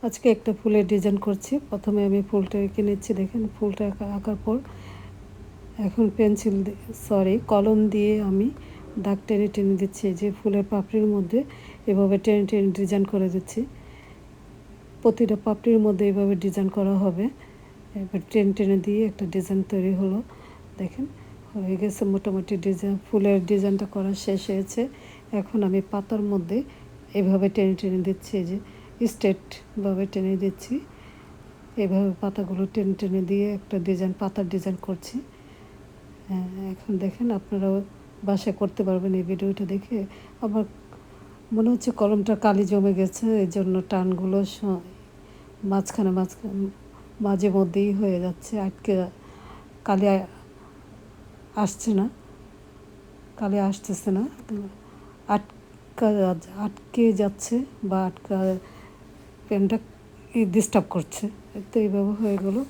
আজকে একটা ফুলের ডিজাইন করছি। প্রথমে আমি ফুলটা এঁকে নিচ্ছি। দেখেন ফুলটা আঁকার পর এখন কলম দিয়ে আমি দাগ টেনে টেনে দিচ্ছি, যে ফুলের পাপড়ির মধ্যে এভাবে টেনে টেনে ডিজাইন করে দিচ্ছি। প্রতিটা পাপড়ির মধ্যে এভাবে ডিজাইন করা হবে। এবার টেনে টেনে দিয়ে একটা ডিজাইন তৈরি হলো। দেখেন হয়ে গেছে মোটামুটি ডিজাইন, ফুলের ডিজাইনটা করা শেষ হয়েছে। এখন আমি পাতার মধ্যে এভাবে টেনে টেনে দিচ্ছি, যে স্ট্রেটভাবে টেনে দিচ্ছি। এভাবে পাতাগুলো টেনে টেনে দিয়ে একটা ডিজাইন, পাতার ডিজাইন করছি। এখন দেখেন আপনারাও বাসায় করতে পারবেন এই ভিডিওটা দেখে। আমার মনে হচ্ছে কলমটা কালি জমে গেছে, এই জন্য টানগুলো মাঝখানে মাঝে মধ্যেই হয়ে যাচ্ছে, কালি আসছে না, কালি আসতেছে না, আটকা আটকে যাচ্ছে বা পেনটা ডিস্টার্ব করছে। তো এইভাবে হয়ে গেলো।